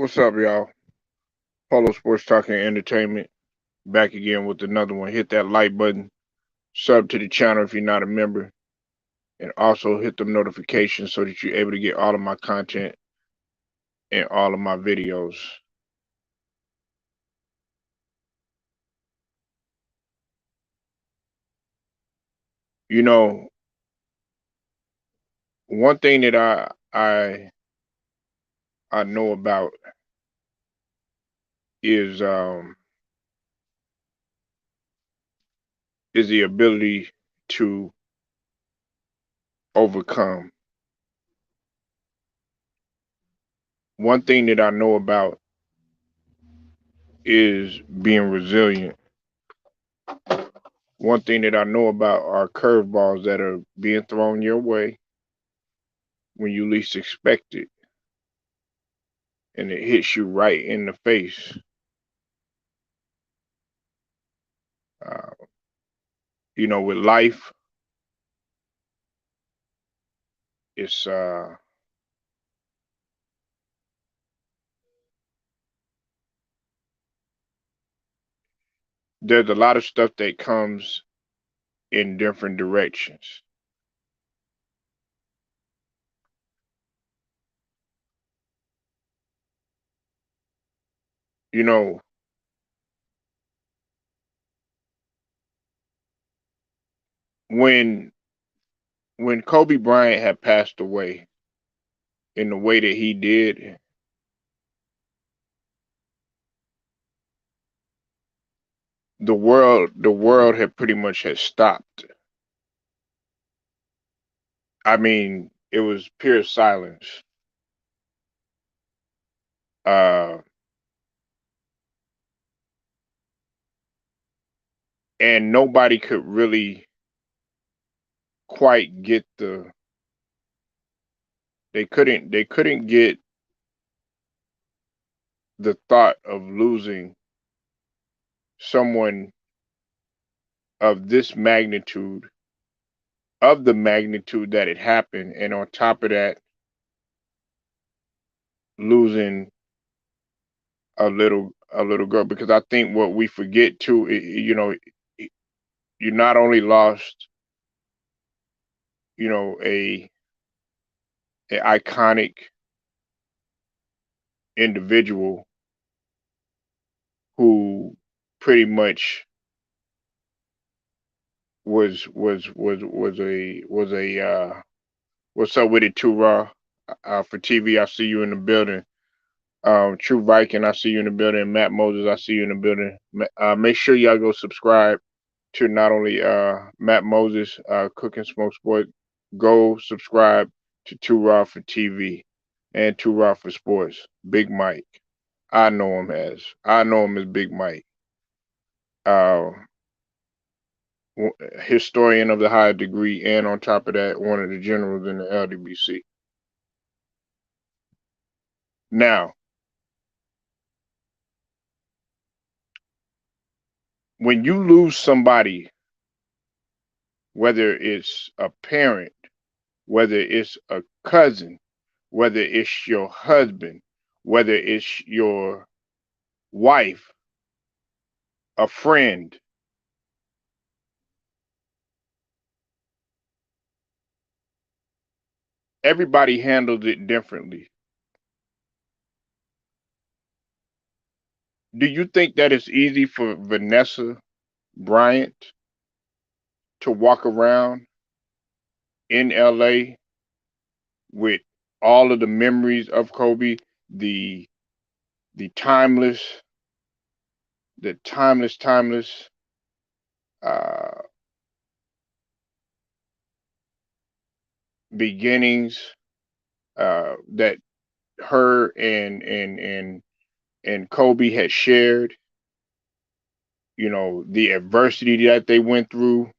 What's up, y'all? Polo Sports Talking Entertainment back again with another one. Hit that like button, sub to the channel if you're not a member, and also hit the notifications so that you're able to get all of my content and all of my videos. You know, one thing that I know about is is the ability to overcome. One thing that I know about is being resilient. One thing that I know about are curveballs that are being thrown your way when you least expect it, and it hits you right in the face. Uh, with life, it's there's a lot of stuff that comes in different directions. You know, when when Kobe Bryant had passed away in the way that he did, the world had pretty much had stopped. I mean, it was pure silence. Uh, and nobody could really quite get they couldn't get the thought of losing someone of this magnitude, of the magnitude that it happened, and on top of that, losing a little girl. Because I think what we forget too, you not only lost, a iconic individual who pretty much was a what's up with it too raw for TV. I see you in the building. True Viking, I see you in the building. Matt Moses, I see you in the building. Make sure y'all go subscribe to not only Matt Moses, Cook and Smoke Sport. Go subscribe to Too Raw for TV and Too Raw for Sports. Big Mike. I know him as Big Mike. Uh, Historian of the high degree, and on top of that, one of the generals in the LDBC. Now, when you lose somebody, whether it's a parent, whether it's a cousin, whether it's your husband, whether it's your wife, a friend, everybody handles it differently. Do you think that it's easy for Vanessa Bryant to walk around in LA with all of the memories of Kobe, the the timeless, timeless uh, beginnings that her and Kobe had shared? The adversity that they went through,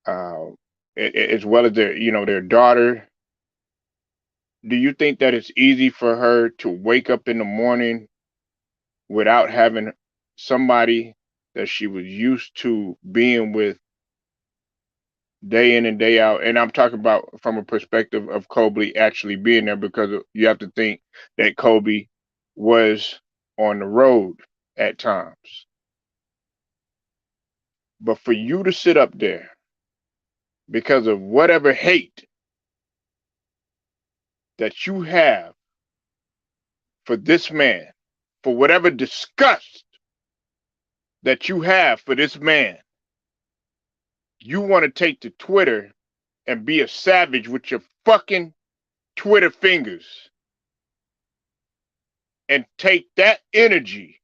uh, as well as their daughter. Do you think that it's easy for her to wake up in the morning without having somebody that she was used to being with day in and day out? And I'm talking about from a perspective of Kobe actually being there, because you have to think that Kobe was on the road at times. But for you to sit up there because of whatever hate that you have for this man, for whatever disgust that you have for this man, you want to take to Twitter and be a savage with your fucking Twitter fingers and take that energy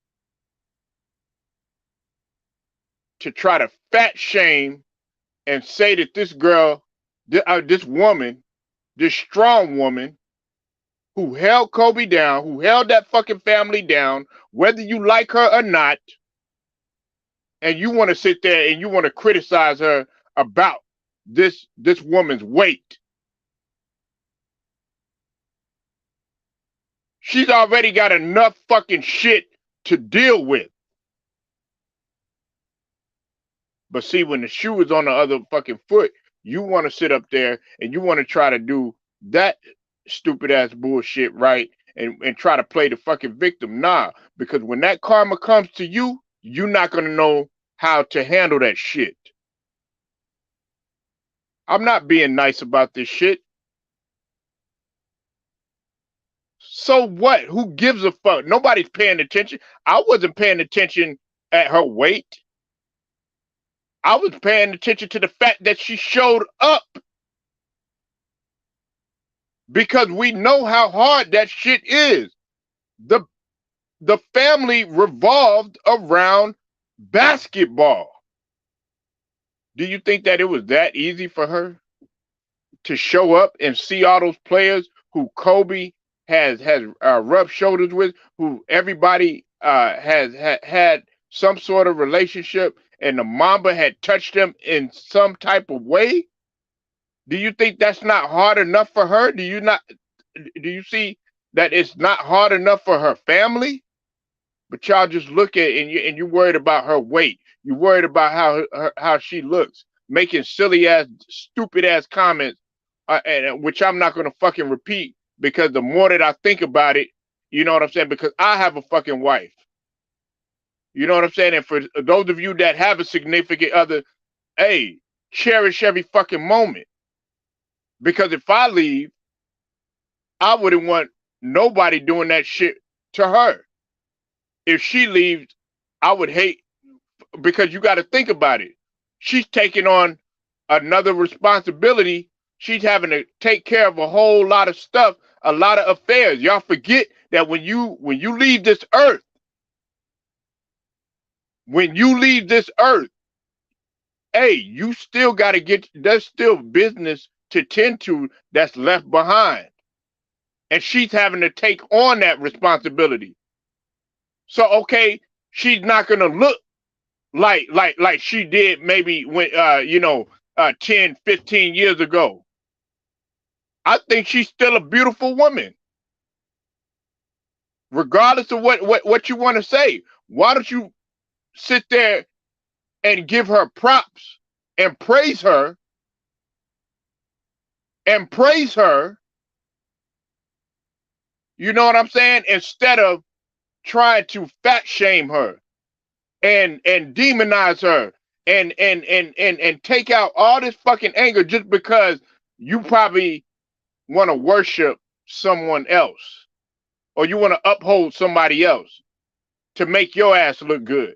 to try to fat shame and say that this girl, this woman, this strong woman who held Kobe down, who held that fucking family down, whether you like her or not, and you want to sit there and you want to criticize her about this woman's weight. She's already got enough fucking shit to deal with. But see, when the shoe is on the other fucking foot, you want to sit up there and you want to try to do that stupid ass bullshit, right? And try to play the fucking victim. Nah, because when that karma comes to you, you're not going to know how to handle that shit. I'm not being nice about this shit. So what? Who gives a fuck? Nobody's paying attention. I wasn't paying attention at her weight. I was paying attention to the fact that she showed up. Because we know how hard that shit is. The family revolved around basketball. Do you think that it was that easy for her to show up and see all those players who Kobe has rubbed shoulders with, who everybody has had some sort of relationship, and the Mamba had touched them in some type of way? Do you think that's not hard enough for her? Do you see that it's not hard enough for her family? But y'all just look at it and you worried about her weight. You worried about how she looks, making silly ass, stupid ass comments, and which I'm not gonna fucking repeat, because the more that I think about it, you know what I'm saying? Because I have a fucking wife. You know what I'm saying? And for those of you that have a significant other, hey, cherish every fucking moment. Because if I leave, I wouldn't want nobody doing that shit to her. If she leaves, I would hate, because you got to think about it. She's taking on another responsibility. She's having to take care of a whole lot of stuff, a lot of affairs. Y'all forget that when you leave this earth, hey, you still got to get, there's still business to tend to that's left behind. And she's having to take on that responsibility. So, okay, she's not going to look like she did maybe when, 10, 15 years ago. I think she's still a beautiful woman. Regardless of what you want to say. Why don't you sit there and give her props and praise her you know what I'm saying, instead of trying to fat shame her and demonize her and take out all this fucking anger just because you probably want to worship someone else, or you want to uphold somebody else to make your ass look good.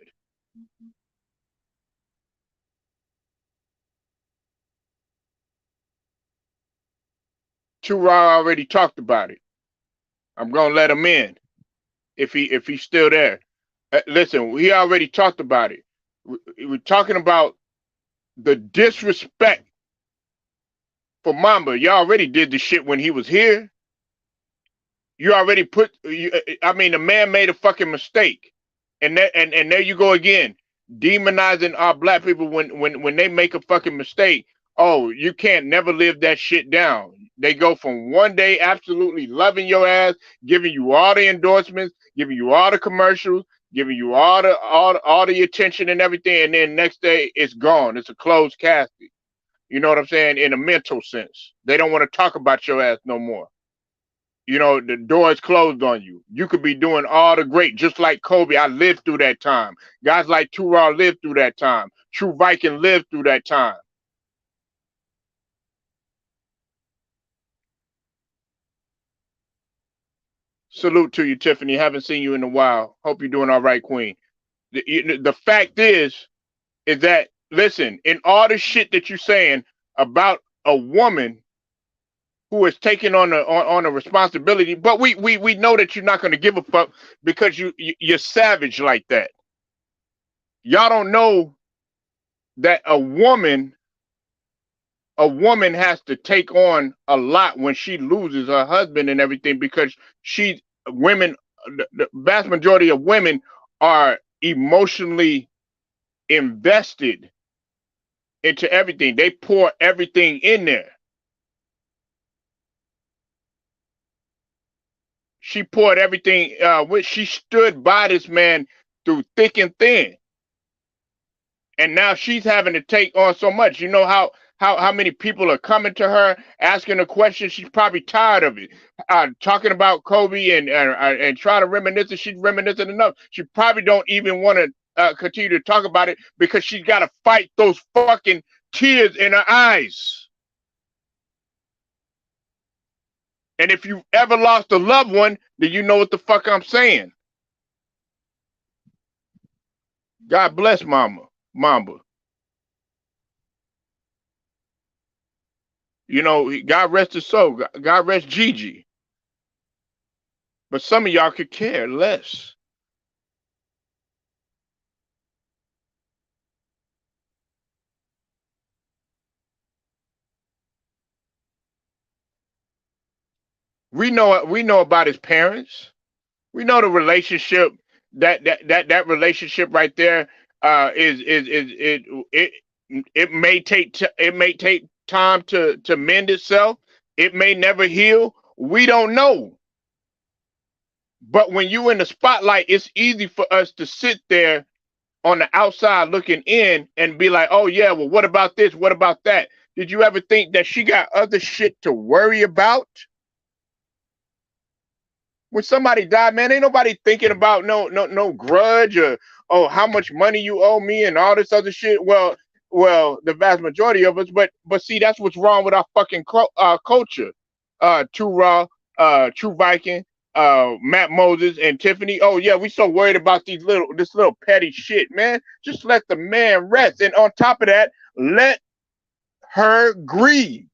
Tura already talked about it. I'm gonna let him in if he's still there. Listen, he already talked about it. We're talking about the disrespect for Mamba. You already did the shit when he was here. You already the man made a fucking mistake. And there you go again, demonizing our black people when they make a fucking mistake. Oh, you can't never live that shit down. They go from one day absolutely loving your ass, giving you all the endorsements, giving you all the commercials, giving you all the attention and everything, and then next day it's gone. It's a closed casket. You know what I'm saying? In a mental sense, they don't want to talk about your ass no more. The door is closed on you. You could be doing all the great, just like Kobe. I lived through that time. Guys like Tural lived through that time. True Viking lived through that time. Salute to you, Tiffany. Haven't seen you in a while. Hope you're doing all right, Queen. The fact is that, listen, in all the shit that you're saying about a woman who is taking on a responsibility, but we know that you're not going to give a fuck because you're savage like that. Y'all don't know that a woman has to take on a lot when she loses her husband and everything, because she women the vast majority of women are emotionally invested into everything. They pour everything in there. She poured everything. Which she stood by this man through thick and thin, and now she's having to take on so much. You know how many people are coming to her asking her questions. She's probably tired of it. Talking about Kobe and trying to reminisce. And she's reminiscing enough. She probably don't even want to continue to talk about it because she's got to fight those fucking tears in her eyes. And if you've ever lost a loved one, then you know what the fuck I'm saying. God bless Mamba. God rest his soul. God rest Gigi. But some of y'all could care less. We know about his parents. We know the relationship. That relationship right there is it may take time to mend itself. It may never heal. We don't know. But when you in the spotlight, it's easy for us to sit there on the outside looking in and be like, oh yeah, well, what about this? What about that? Did you ever think that she got other shit to worry about? When somebody died, man, ain't nobody thinking about no grudge or, oh, how much money you owe me and all this other shit. Well, the vast majority of us, but see, that's what's wrong with our fucking culture. Too Raw, True Viking, Matt Moses, and Tiffany. Oh yeah, we so worried about this little petty shit, man. Just let the man rest, and on top of that, let her grieve.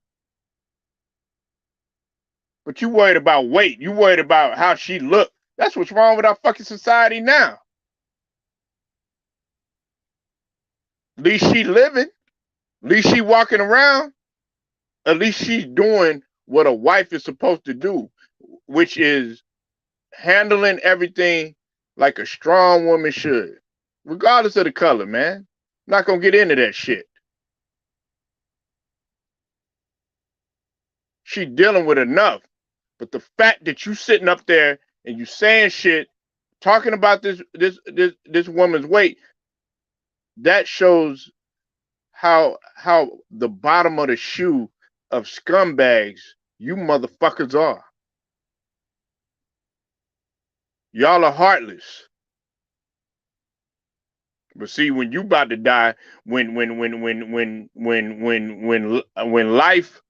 But you worried about weight. You worried about how she looked. That's what's wrong with our fucking society now. At least she living. At least she walking around. At least she's doing what a wife is supposed to do, which is handling everything like a strong woman should, regardless of the color, man. I'm not gonna get into that shit. She dealing with enough. But the fact that you sitting up there and you saying shit, talking about this woman's weight, that shows how the bottom of the shoe of scumbags you motherfuckers are. Y'all are heartless. But see, when you about to die, when life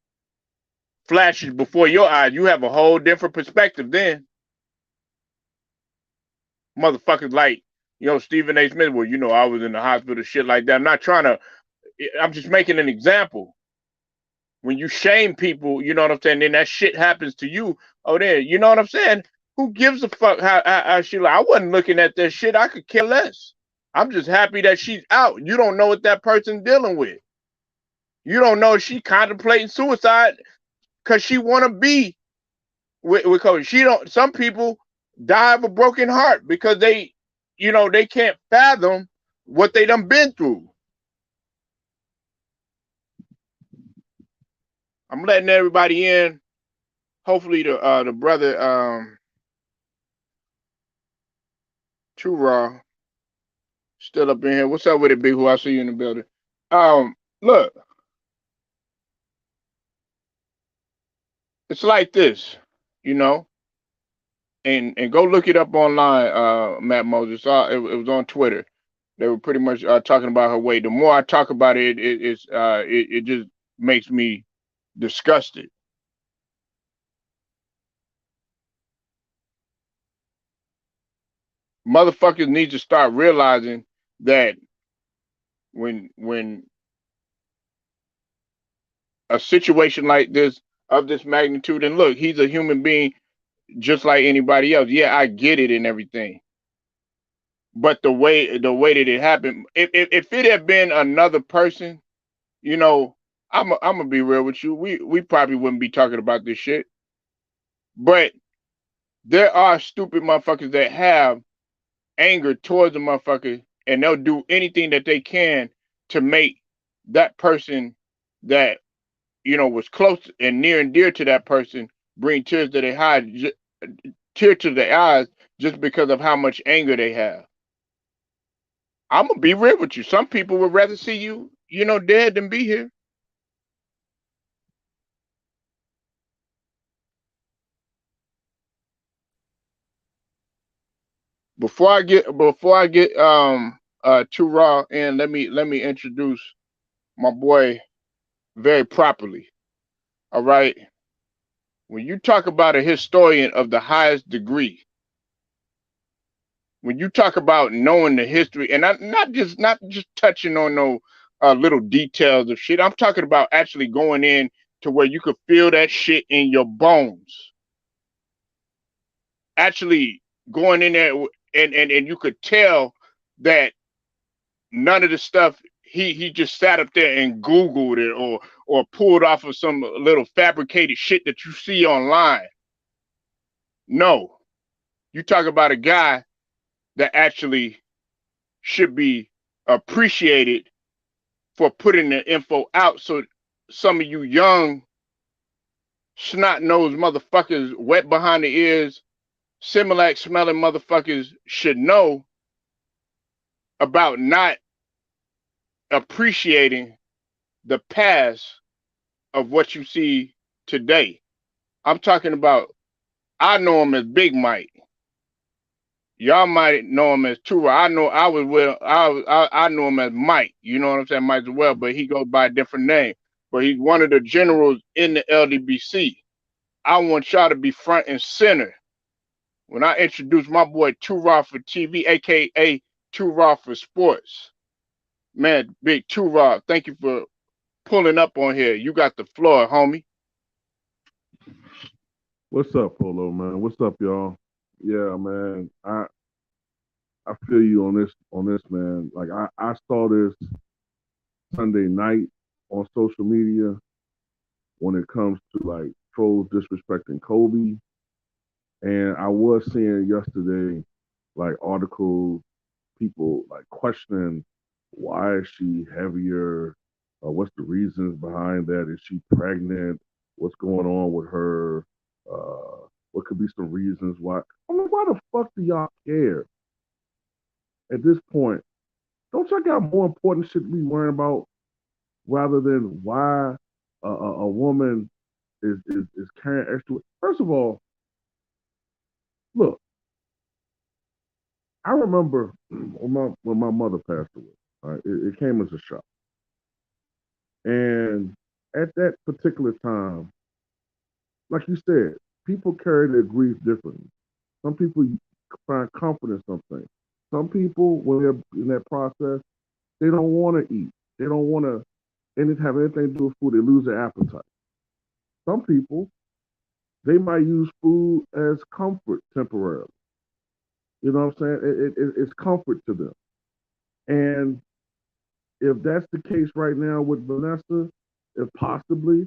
flashes before your eyes, you have a whole different perspective then. Motherfuckers like, Stephen A. Smith, well, I was in the hospital, shit like that. I'm just making an example. When you shame people, you know what I'm saying, then that shit happens to you. Oh, there, you know what I'm saying? Who gives a fuck how she like? I wasn't looking at that shit. I could care less. I'm just happy that she's out. You don't know what that person's dealing with. You don't know if she's contemplating suicide because she want to be with Kobe. Some people die of a broken heart because they can't fathom what they done been through. I'm letting everybody in. Hopefully the brother Too Raw still up in here. What's up with it, Big Who? I see you in the building. Look, it's like this, you know. and go look it up online, Matt Moses. It was on Twitter. They were pretty much talking about her weight. The more I talk about it, it just makes me disgusted. Motherfuckers need to start realizing that when a situation like this of this magnitude, and look, he's a human being just like anybody else. Yeah, I get it and everything. But the way that it happened, if it had been another person, you know, I'm gonna be real with you. We probably wouldn't be talking about this shit. But there are stupid motherfuckers that have anger towards the motherfucker, and they'll do anything that they can to make that person that was close and near and dear to that person bring tears to their eyes, tear to their eyes, just because of how much anger they have. I'm gonna be real with you. Some people would rather see you, dead than be here. Before I get too raw in, let me introduce my boy very properly. All right. When you talk about a historian of the highest degree, when you talk about knowing the history, and not just touching on no little details of shit, I'm talking about actually going in to where you could feel that shit in your bones. Actually going in there and you could tell that none of the stuff he just sat up there and Googled it or pulled off of some little fabricated shit that you see online. No, you talk about a guy that actually should be appreciated for putting the info out so some of you young snot nosed motherfuckers wet behind the ears, Similac smelling motherfuckers should know about not appreciating the past of what you see today. I'm talking about, I know him as Big Mike. Y'all might know him as Tura. I know I was well. I know him as Mike. You know what I'm saying, Mike as well. But he goes by a different name. But he's one of the generals in the LDBC. I want y'all to be front and center when I introduce my boy Too Raw for TV, aka Too Raw for Sports. Man, Big Too Raw, thank you for pulling up on here. You got the floor, homie. What's up, Polo man? What's up, y'all? Yeah, man. I feel you on this man. Like I saw this Sunday night on social media when it comes to like trolls disrespecting Kobe, and I was seeing yesterday like articles, people like questioning why is she heavier? What's the reasons behind that? Is she pregnant? What's going on with her? What could be some reasons why? I mean, why the fuck do y'all care at this point? Don't y'all got more important shit to be worrying about rather than why a woman is carrying extra? First of all, look, I remember when my mother passed away. Right? It came as a shock, and at that particular time, like you said, people carry their grief differently. Some people find comfort in something. Some people, when they're in that process, they don't want to eat. They don't want to have anything to do with food. They lose their appetite. Some people, they might use food as comfort temporarily. You know what I'm saying? It's comfort to them. And if that's the case right now with Vanessa, if possibly,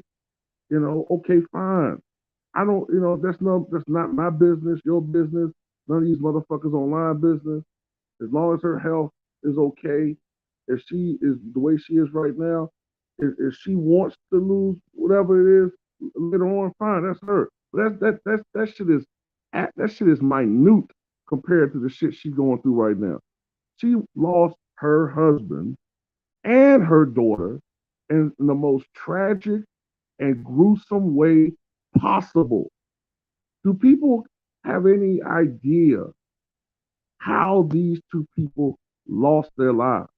okay, fine. I don't, that's not my business, your business, none of these motherfuckers online business. As long as her health is okay, if she is the way she is right now, if she wants to lose whatever it is later on, fine, that's her. But that shit is minute compared to the shit she's going through right now. She lost her husband and her daughter in the most tragic and gruesome way possible. Do people have any idea how these two people lost their lives.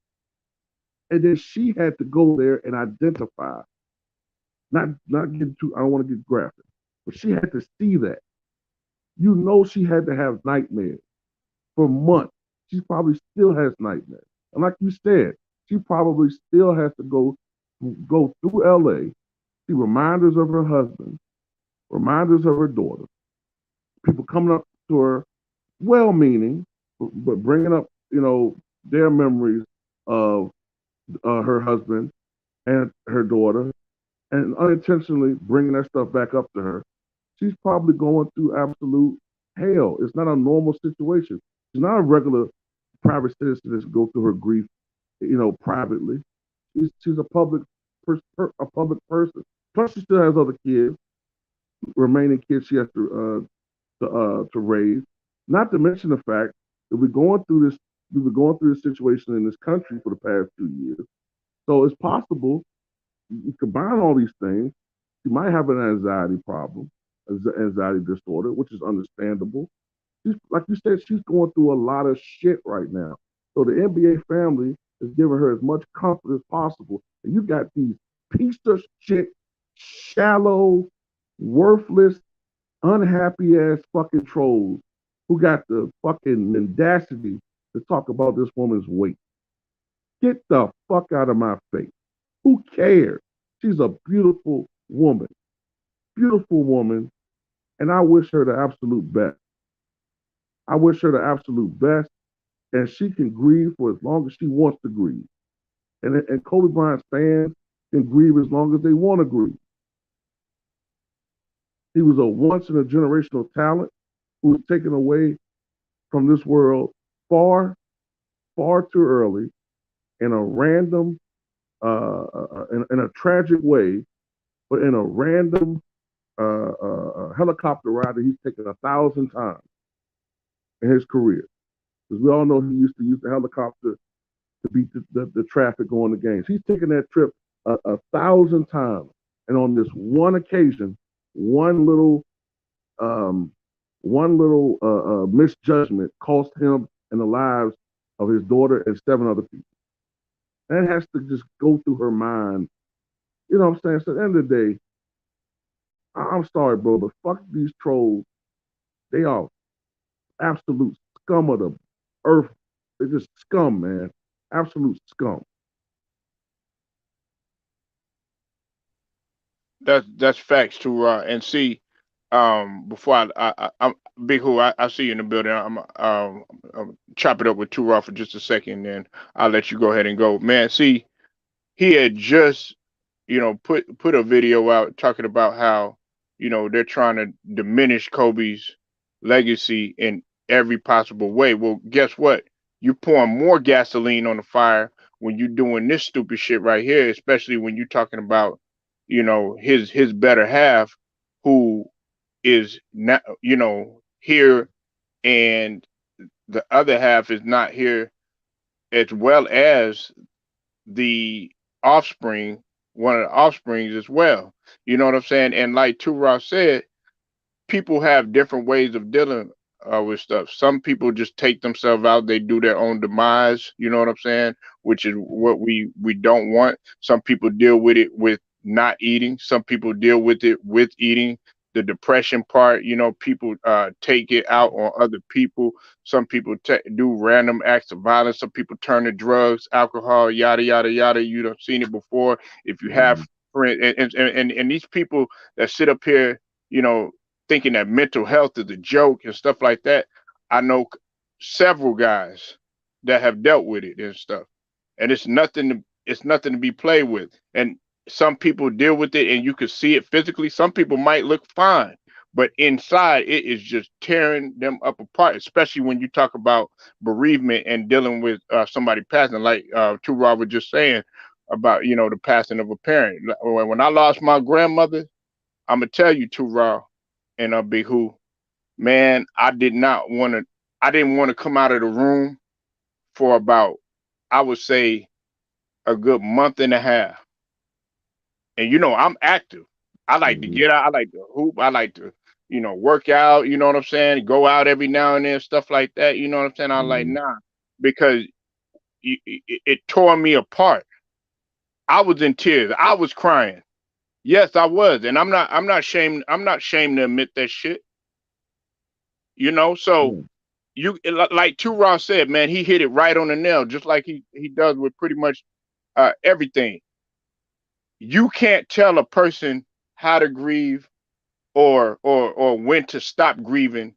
And then she had to go there and identify, not get too, I don't want to get graphic, but she had to see that. You know she had to have nightmares for months. She probably still has nightmares. And like you said, she probably still has to go through LA, see reminders of her husband, reminders of her daughter, people coming up to her, well meaning, but bringing up, their memories of her husband and her daughter, and unintentionally bringing that stuff back up to her. She's probably going through absolute hell. It's not a normal situation. She's not a regular private citizen that's go through her grief, privately. She's a public person. Plus, she still has other kids, remaining kids she has to raise. Not to mention the fact that we've been going through this situation in this country for the past 2 years. So it's possible you combine all these things, you might have an anxiety problem, anxiety disorder, which is understandable. She's like you said, she's going through a lot of shit right now. So the NBA family is giving her as much comfort as possible. And you got these piece of shit, shallow, worthless, unhappy ass fucking trolls who got the fucking mendacity to talk about this woman's weight. Get the fuck out of my face. Who cares? She's a beautiful woman, and I wish her the absolute best. I wish her the absolute best, and she can grieve for as long as she wants to grieve. And Kobe Bryant's fans can grieve as long as they want to grieve. He was a once in a generational talent who was taken away from this world far, far too early in a random, in a tragic way, but in a random helicopter ride that he's taken 1,000 times in his career. Because we all know he used to use the helicopter to beat the traffic going to games. He's taken that trip 1,000 times. And on this one occasion, one little um, misjudgment cost him and the lives of his daughter and 7 other people. That has to just go through her mind. You know what I'm saying? So at the end of the day, I'm sorry, bro, but fuck these trolls. They are absolute scum of the earth. They're just scum, man. Absolute scum. That's facts too, and see, before I'm Big Who, I see you in the building. I'm chop it up with Too Raw for just a second, and I'll let you go ahead and go, man. See, he had just put a video out talking about how they're trying to diminish Kobe's legacy in every possible way. Well, guess what? You're pouring more gasoline on the fire when you're doing this stupid shit right here, especially when you're talking about his better half, who is not here, and the other half is not here, as well as the offspring, one of the offsprings as well. You know what I'm saying? And like Turok said, people have different ways of dealing with stuff. Some people just take themselves out; they do their own demise. You know what I'm saying? Which is what we don't want. Some people deal with it with not eating. Some people deal with it with eating. The depression part, people take it out on other people. Some people do random acts of violence. Some people turn to drugs, alcohol, yada yada yada. You have seen it before. If you have Mm-hmm. friends, and these people that sit up here, you know, thinking that mental health is a joke and stuff like that. I know several guys that have dealt with it and stuff, and it's nothing to be played with. And some people deal with it, and you can see it physically. Some people might look fine, but inside it is just tearing them up apart. Especially when you talk about bereavement and dealing with somebody passing, like Two Rob was just saying about the passing of a parent. When I lost my grandmother, I'm gonna tell you, Two Raw and Big Who, man, I did not want to. I didn't want to come out of the room for about, I would say, a good month and a half. And I'm active. I like to Mm-hmm. get out. I like to hoop. I like to. work out, you know what I'm saying? Go out every now and then, stuff like that. You know what I'm saying? I was like, Mm-hmm. nah, because it tore me apart. I was in tears. I was crying. Yes, I was, and I'm not ashamed. I'm not ashamed to admit that shit. So Yeah. like Two Ross said, man, he hit it right on the nail, just like he does with pretty much everything. You can't tell a person how to grieve or when to stop grieving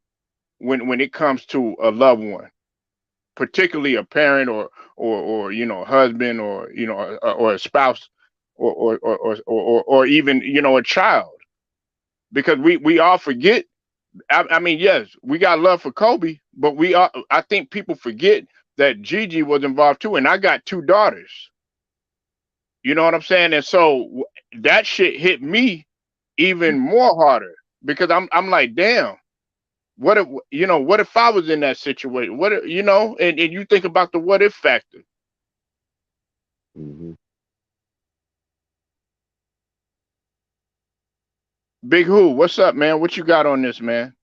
when it comes to a loved one, particularly a parent or a husband or or a spouse or even a child, because we all forget. I mean, yes, we got love for Kobe, but I think people forget that Gigi was involved too, and I got two daughters. You know what I'm saying? And so that shit hit me even more harder, because I'm like, damn, what if I was in that situation? And you think about the what if factor. Mm-hmm. Big Who, what's up, man? What you got on this, man?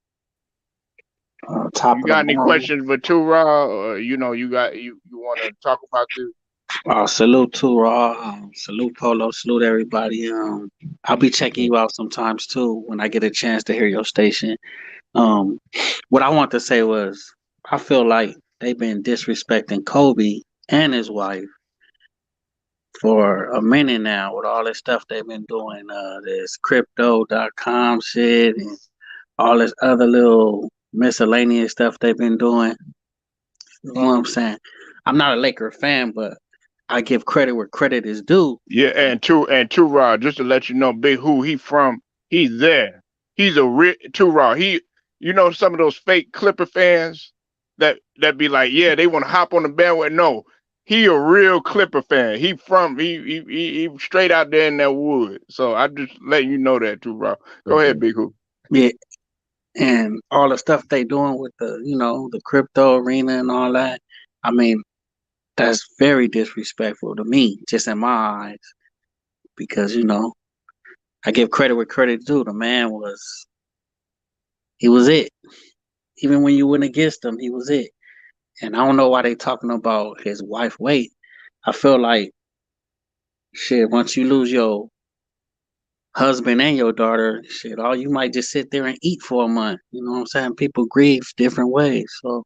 Top You of the got any morning. questions for Tura? Or you want to talk about this? Salute to Raw. Salute Polo. Salute everybody. I'll be checking Okay. you out sometimes too when I get a chance to hear your station. Um, what I want to say was I feel like they've been disrespecting Kobe and his wife for a minute now with all this stuff they've been doing. This crypto.com shit and all this other little miscellaneous stuff they've been doing. You know what I'm saying? I'm not a Laker fan, but I give credit where credit is due. Yeah, and two Rod, just to let you know, Big Who, he's there. He's a real Two Rod. Some of those fake Clipper fans that be like, yeah, they want to hop on the bandwagon. No, he a real Clipper fan. He straight out there in that wood. So I just letting you know that, Two Rod. Go ahead, Okay. Big Who. Yeah, and all the stuff they doing with the crypto arena and all that. I mean, that's very disrespectful to me, just in my eyes, because I give credit where credit due. The man he was it. Even when you went against him, he was it. And I don't know why they talking about his wife. Wait, I feel like shit. Once you lose your husband and your daughter, shit, all you might just sit there and eat for a month. You know what I'm saying? People grieve different ways. So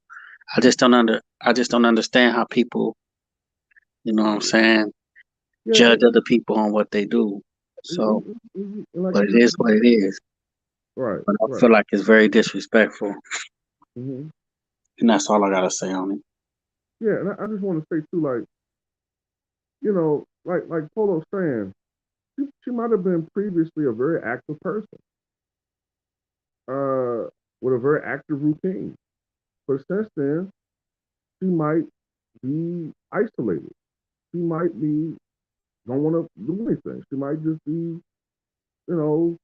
I just don't understand how people, you know what I'm saying, Yeah. judge other people on what they do. So Like but it is what it is. right, But I right. feel like it's very disrespectful. Mm-hmm. And that's all I gotta say on it. Yeah, and I just want to say too, like like Polo's saying, she might have been previously a very active person, uh, with a very active routine, but since then she might be isolated. She might be don't want to do anything. She might just be, know,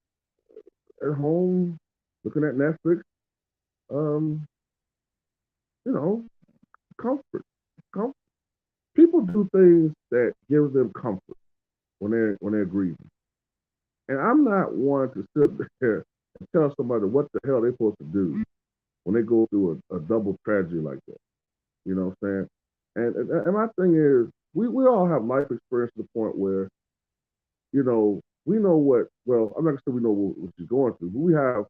at home looking at Netflix. Um, you know, comfort. Com- People do things that give them comfort when they're grieving. And I'm not one to sit there and tell somebody what the hell they're supposed to do when they go through a double tragedy like that. You know what I'm saying? And my thing is, we all have life experience to the point where, we know what, well, I'm not going to say we know what she's going through, but we have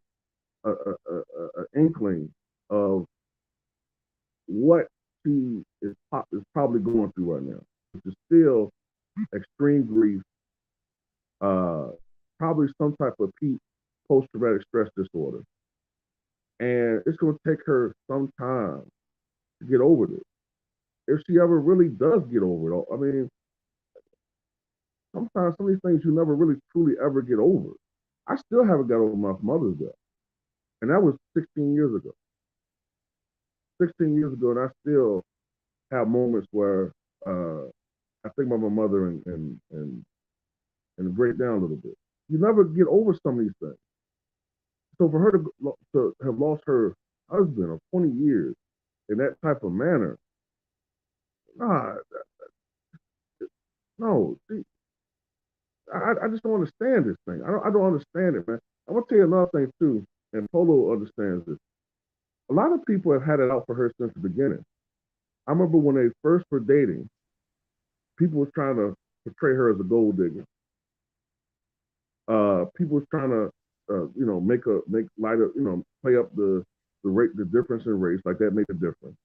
an inkling of what she is probably going through right now, which is still extreme grief, uh, probably some type of post traumatic stress disorder. And it's going to take her some time to get over this. If she ever really does get over it, I mean, sometimes some of these things you never really truly ever get over. I still haven't got over my mother's death, and that was 16 years ago. 16 years ago, and I still have moments where uh, I think about my mother and break down a little bit. You never get over some of these things. So for her to have lost her husband of 20 years in that type of manner, nah, no. See, I just don't understand this thing. I don't understand it, man. I'm gonna tell you another thing too. and Polo understands this. A lot of people have had it out for her since the beginning. I remember when they first were dating, people was trying to portray her as a gold digger. People was trying to, make light of, play up the rate, the difference in race, like that made a difference.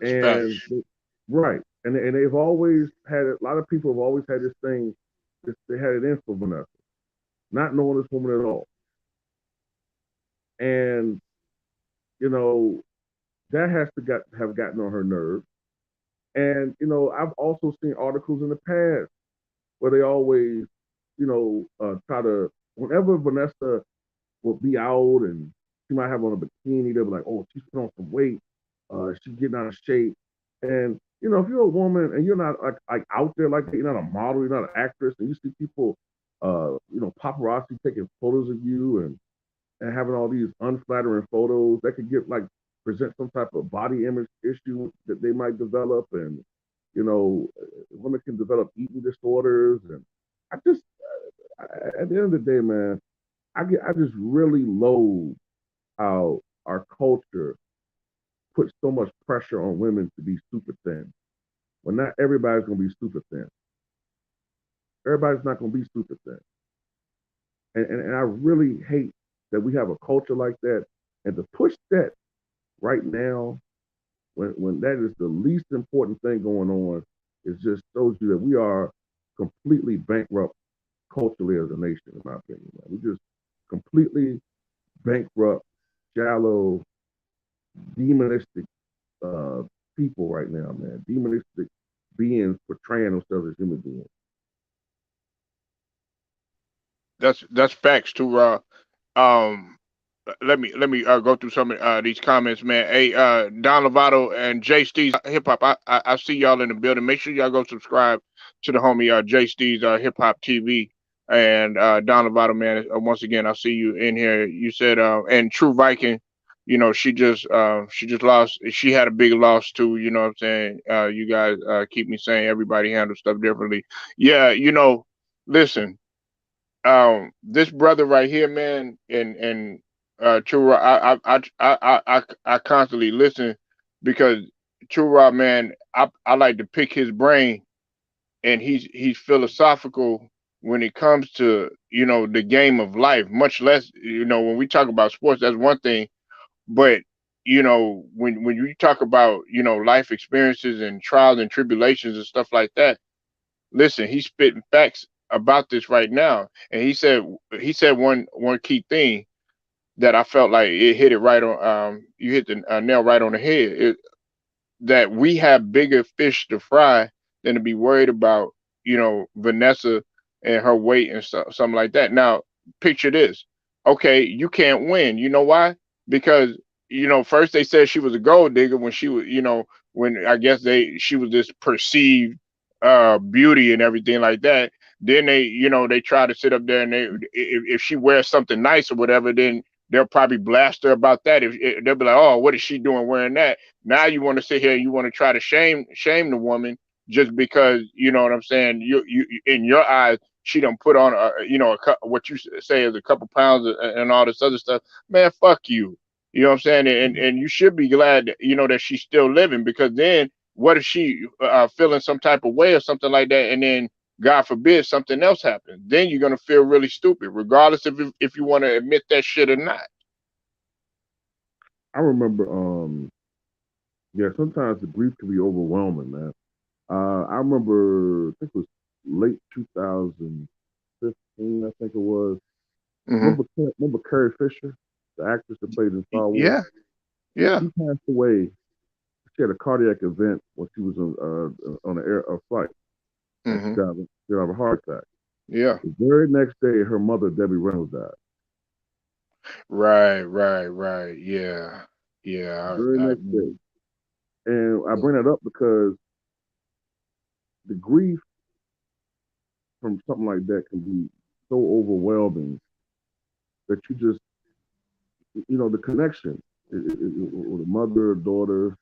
It's And facts. right, and they've always had it. A lot of people have always had this thing. They had it in for Vanessa, not knowing this woman at all, and you know that has to have gotten on her nerves. And I've also seen articles in the past where they always, try to whenever Vanessa will be out and she might have on a bikini, they'll be like, "Oh, she's put on some weight. She's getting out of shape." And if you're a woman and you're not like out there like that, you're not a model, you're not an actress, and you see people, paparazzi taking photos of you and having all these unflattering photos that could get like present some type of body image issue that they might develop, and women can develop eating disorders. And I just, at the end of the day, man, I just really loathe how our culture puts so much pressure on women to be super thin. Well, not everybody's gonna be super thin. Everybody's not gonna be super thin. And I really hate that we have a culture like that. And to push that right now, when that is the least important thing going on, it just shows you that we are completely bankrupt culturally as a nation, in my opinion. Man. We just completely bankrupt, shallow, demonistic uh, people right now, man. Demonistic beings portraying themselves as human beings. That's facts too, Raw. Um, let me go through some of these comments, man. Hey, Don Lovato and Jay Steve's Hip Hop. I see y'all in the building. Make sure y'all go subscribe to the homie Jay Steve's Hip Hop TV. And Don Lovato, man. Once again, I see you in here. You said and True Viking. She just lost. She had a big loss too. You know what I'm saying? You guys keep me saying everybody handles stuff differently. Yeah, listen, this brother right here, man, and Chura, I constantly listen because Chura, man, I like to pick his brain, and he's philosophical when it comes to the game of life. Much less when we talk about sports, that's one thing, but when you talk about life experiences and trials and tribulations and stuff like that. Listen, he's spitting facts about this right now, and he said one key thing that I felt like it hit it right on. You hit the nail right on the head. That we have bigger fish to fry than to be worried about, Vanessa and her weight and something like that. Now, picture this. Okay, you can't win. You know why? Because first they said she was a gold digger when she was, when I guess she was this perceived beauty and everything like that. Then they try to sit up there and if she wears something nice or whatever, then they'll probably blast her about that. If they'll be like, "Oh, what is she doing wearing that?" Now you want to sit here, you want to try to shame the woman just because you know what I'm saying. You in your eyes, she done put on what you say is a couple pounds and all this other stuff. Man, fuck you. You know what I'm saying? And you should be glad that, that she's still living, because then what if she feeling some type of way or something like that, and then God forbid something else happens? Then you're gonna feel really stupid, regardless if you want to admit that shit or not. I remember, yeah, sometimes the grief can be overwhelming, man. I remember, I think it was late 2015, I think it was. Hmm. Remember Carrie Fisher, the actress that played in Star Wars? Yeah, yeah. She passed away. She had a cardiac event when she was on an air a flight, and Hmm. she got a heart attack. Yeah. The very next day, her mother, Debbie Reynolds, died. Right, right, right. Yeah, The yeah. very next day. And I bring that up because the grief from something like that can be so overwhelming that you just, the connection with a mother, daughter,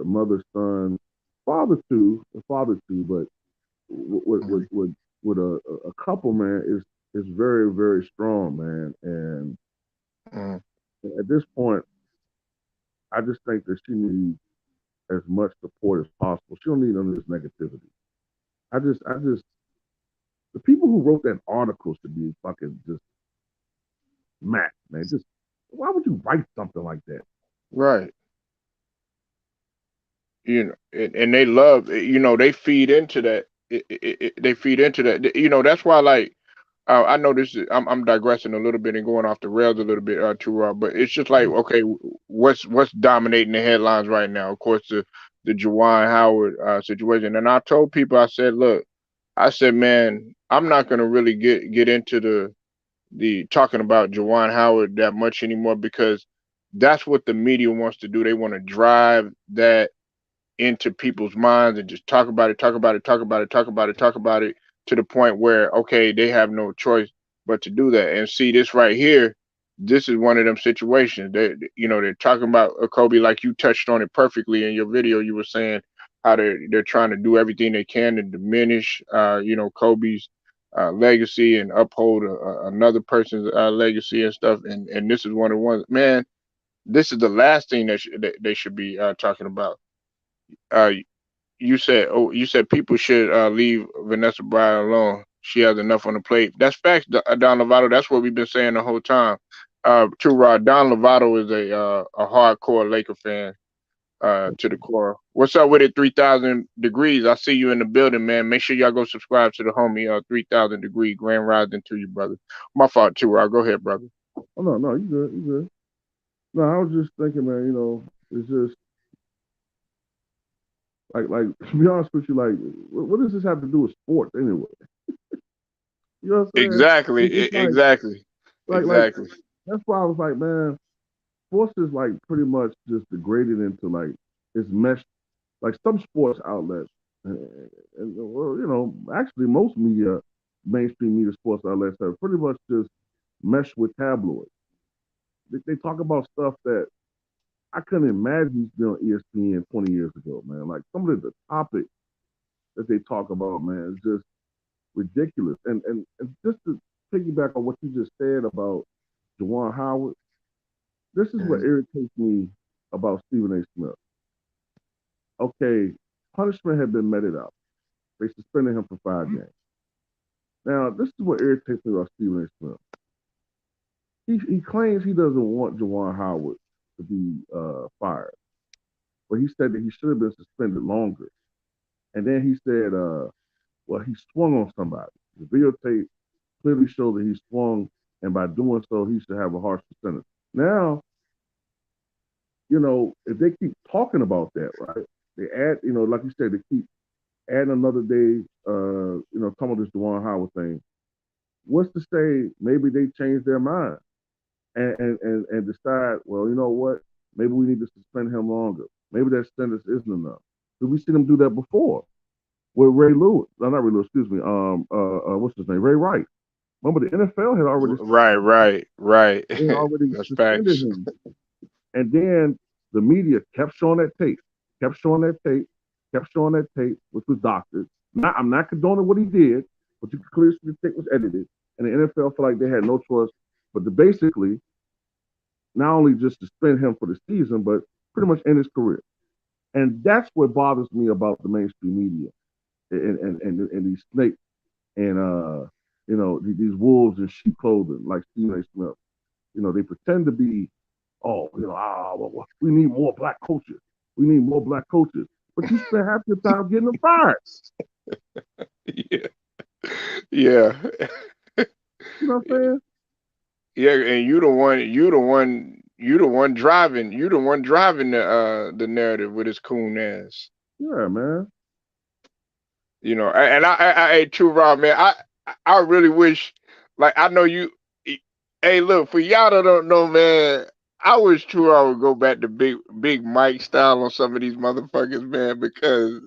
mother, son, father too, but with with Mhm. with, with a couple, man, is very very strong, man. And Mm. At this point, I just think that she needs as much support as possible. She don't need none of this negativity. I just, the people who wrote that article should be fucking just mad, man. Just why would you write something like that? Right. And they love, they feed into that. They feed into that. That's why, like, I know this is, I'm digressing a little bit and going off the rails a little bit, too, Rob. But it's just like, okay, what's dominating the headlines right now? Of course, the Juwan Howard situation. And I told people, I said, look, I said, man, I'm not gonna really get into the talking about Juwan Howard that much anymore, because that's what the media wants to do. They want to drive that into people's minds and just talk about it, talk about it, talk about it, talk about it, talk about it, to the point where, okay, they have no choice but to do that. And see, this right here, this is one of them situations. They're talking about Kobe, like you touched on it perfectly in your video. You were saying how they're trying to do everything they can to diminish, Kobe's legacy, and uphold another person's legacy and stuff. And this is one of the ones, man. This is the last thing that they should be talking about. Uh, you said people should leave Vanessa Bryant alone. She has enough on the plate. That's facts, Don Lovato. That's what we've been saying the whole time. To Rod, Don Lovato is a hardcore Laker fan to the core. What's up with it? 3,000 degrees. I see you in the building, man. Make sure y'all go subscribe to the homie. 3,000 degree Grand Rising to you, brother. My fault, too, Rod. Go ahead, brother. Oh no, no, you good, you good. No, I was just thinking, man. It's just like to be honest with you, like what does this have to do with sports anyway? You know what I'm saying? Exactly. It's just Exactly. like Exactly. that's why I was like, man, sports is like pretty much just degraded into like it's meshed like some sports outlets, and well, actually most media, mainstream media sports outlets have pretty much just meshed with tabloids. They talk about stuff that I couldn't imagine used to be on ESPN 20 years ago, man. Like some of the topics that they talk about, man, is just ridiculous. And just to piggyback on what you just said about Jawan Howard, this is what Mhm. irritates me about Stephen A. Smith. Okay, punishment had been meted out. They suspended him for 5 games. Now, this is what irritates me about Stephen A. Smith. He claims he doesn't want Jawan Howard to be fired, but he said that he should have been suspended longer. And then he said, well, he swung on somebody. The videotape clearly shows that he swung, and by doing so, he should have a harsh sentence. Now, if they keep talking about that, right? They add, like you said, they keep adding another day, talking about this Jawan Howard thing. What's to say maybe they change their mind and decide, well, you know what? Maybe we need to suspend him longer. Maybe that sentence isn't enough. Because we've seen them do that before with Ray Lewis. No, not Ray Lewis, excuse me. What's his name? Ray Rice. Remember, the NFL Right, right, right. had already That's suspended facts. him. And then the media kept showing that tape, kept showing that tape, kept showing that tape, which was doctored. I'm not condoning what he did, but you can clearly see the tape was edited. And the NFL felt like they had no choice but to basically not only just suspend him for the season, but pretty much end his career. And that's what bothers me about the mainstream media and these snakes and these wolves in sheep clothing like Stephen A. Smith. They pretend to be, well, we need more black coaches. We need more black coaches. But you spend half your time getting them fired. Yeah. Yeah. You know what I'm saying? Yeah, and you the one driving the narrative with his coon ass. Yeah, man. And I too, Rob, man. I really wish, like, I know you. Hey, look, for y'all that don't know, man, I wish True I would go back to Big Mike style on some of these motherfuckers, man, because.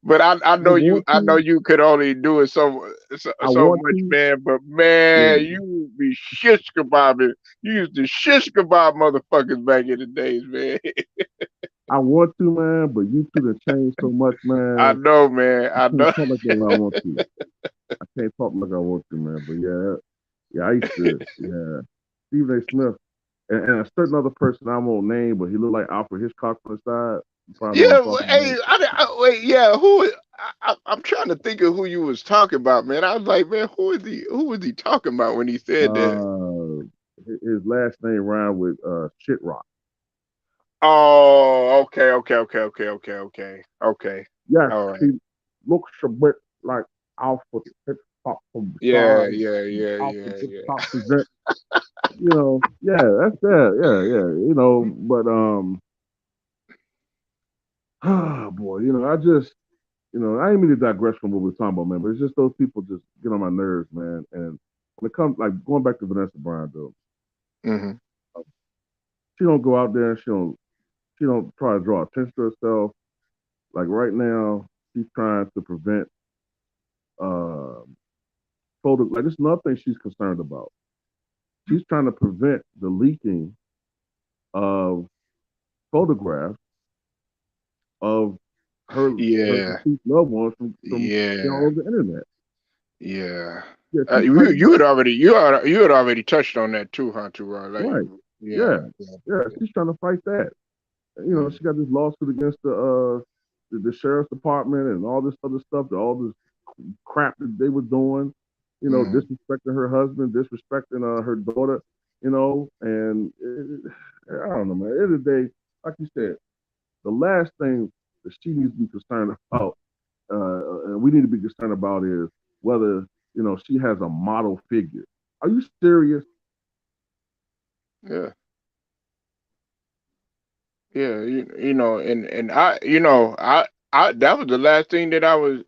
But I want I know to. you could only do it I so want much, to. man. But man, Yeah. you would be shish kebabbing. You used to shish kebab motherfuckers back in the days, man. I want to, man, but you two have changed so much, I man. know, man. I I can't know. talk like that when I want to. I can't talk like I want to, man. But yeah, I used to, yeah. Stephen A. Smith, and a certain other person I won't name, but he looked like Alfred Hitchcock on the side. You probably know what I'm Yeah, talking hey, about. wait, yeah, who? I'm trying to think of who you was talking about, man. I was like, man, who is he? Who was he talking about when he said that? His last name rhymed with shit rock. Oh, okay. Yes, All right. he looks a bit like Alfred Hitchcock from the Yeah, side. yeah, And yeah, Alfred yeah, yeah. Hitchcock presents. Yeah, that's that. Yeah, yeah. But ah, boy, I just, I ain't mean to digress from what we're talking about, man. But it's just those people just get on my nerves, man. And when it comes, like going back to Vanessa Bryant, though, Hmm. she don't go out there and she don't try to draw attention to herself. Like right now, she's trying to prevent uh photo. Like this is another thing she's concerned about. She's trying to prevent the leaking of photographs of her Yeah, deceased loved ones from all yeah, over the internet. yeah. Yeah, she's You fighting you back. had already you had already touched on that too, huh, Terrell? Like, Right. yeah, Yeah. yeah, Yeah. yeah. She's trying to fight that. Mm, She got this lawsuit against the sheriff's department and all this other stuff, all this crap that they were doing, mm, disrespecting her husband, disrespecting her daughter, and I don't know, man. At the end of the day, like you said, the last thing that she needs to be concerned about, and we need to be concerned about, is whether she has a model figure. Are you serious? yeah, yeah. And I that was the last thing that I was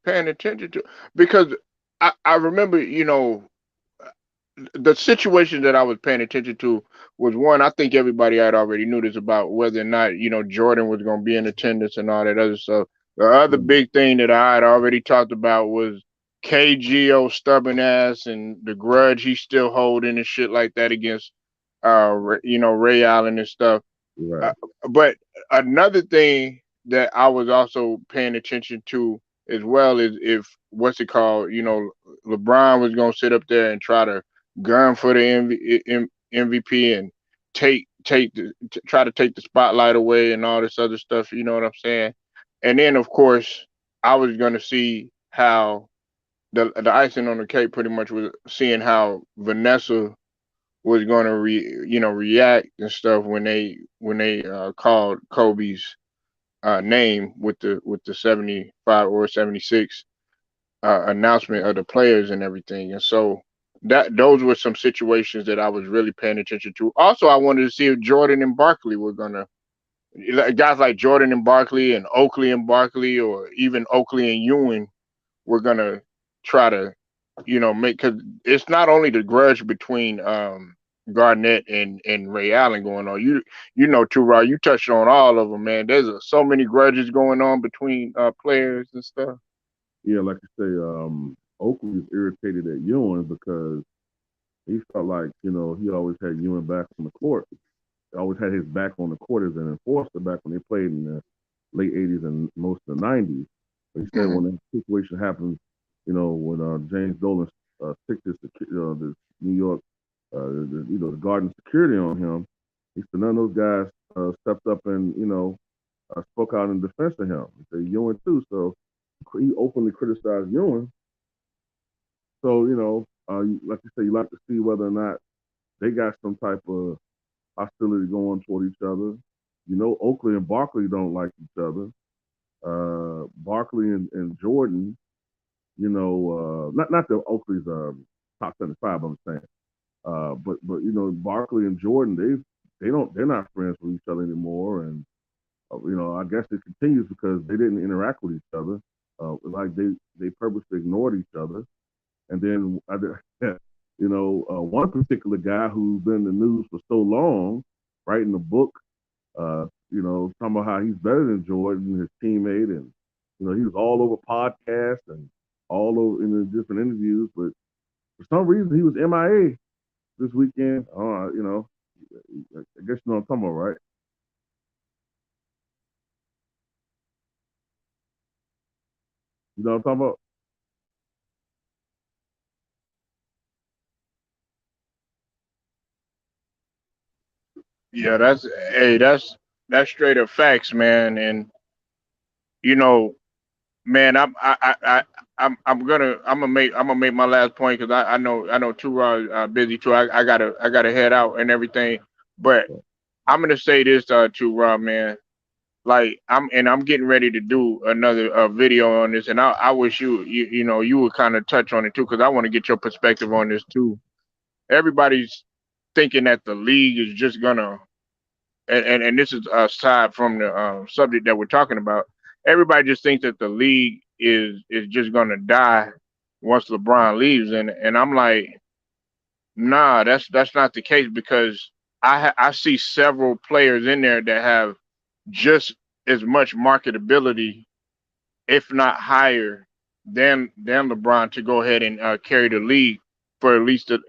paying attention to because I remember the situation that I was paying attention to was one. I think everybody had already knew this about whether or not Jordan was going to be in attendance and all that other stuff. The other Right, big thing that I had already talked about was KGO stubborn ass and the grudge he's still holding and shit like that against Ray Allen and stuff. Uh, right. but another thing that I was also paying attention to as well is if what's it called? LeBron was gonna sit up there and try to gun for the MVP and try to take the spotlight away and all this other stuff. You know what I'm saying? And then of course I was gonna see how the icing on the cake pretty much was seeing how Vanessa was going to react and stuff when they called Kobe's name with the 75 or 76 announcement of the players and everything. And so that those were some situations that I was really paying attention to. Also, I wanted to see if Jordan and Barkley were gonna guys like Jordan and Barkley and Oakley and Barkley or even Oakley and Ewing were gonna try to make, because it's not only the grudge between Garnett and Ray Allen going on. Too, Raw. You touched on all of them, man. There's so many grudges going on between players and stuff. Yeah, like you say, Oakley is irritated at Ewing because he felt like he always had Ewing back on the court. He always had his back on the court as an enforcer back when they played in the late '80s and most of the '90s. But he said Hmm. when that situation happened, when James Dolan sticked this New York, the Garden security on him, he said none of those guys stepped up and spoke out in defense of him. He said Ewing too, so he openly criticized Ewing. So like you say, you like to see whether or not they got some type of hostility going toward each other. Oakley and Barkley don't like each other. Barkley and Jordan, not that Oakley's top 75, I'm saying, but Barkley and Jordan, they're not friends with each other anymore, and I guess it continues because they didn't interact with each other. Like they purposely ignored each other, and then one particular guy who's been in the news for so long, writing a book, talking about how he's better than Jordan, his teammate, and he was all over podcasts and all over in the different interviews, but for some reason he was MIA this weekend. I guess you know what I'm talking about, right? You know what I'm talking about? Yeah, that's straight up facts, man. And you know, man, I'm gonna make my last point because I know too busy too. I gotta head out and everything. But I'm gonna say this to Rob, man. Like I'm getting ready to do another video on this, and I wish you know you would kind of touch on it too because I want to get your perspective on this too. Everybody's thinking that the league is just gonna and this is aside from the subject that we're talking about. Everybody just thinks that the league is just gonna die once LeBron leaves, and I'm like, nah, that's not the case because I see several players in there that have just as much marketability, if not higher, than LeBron to go ahead and carry the league for at least the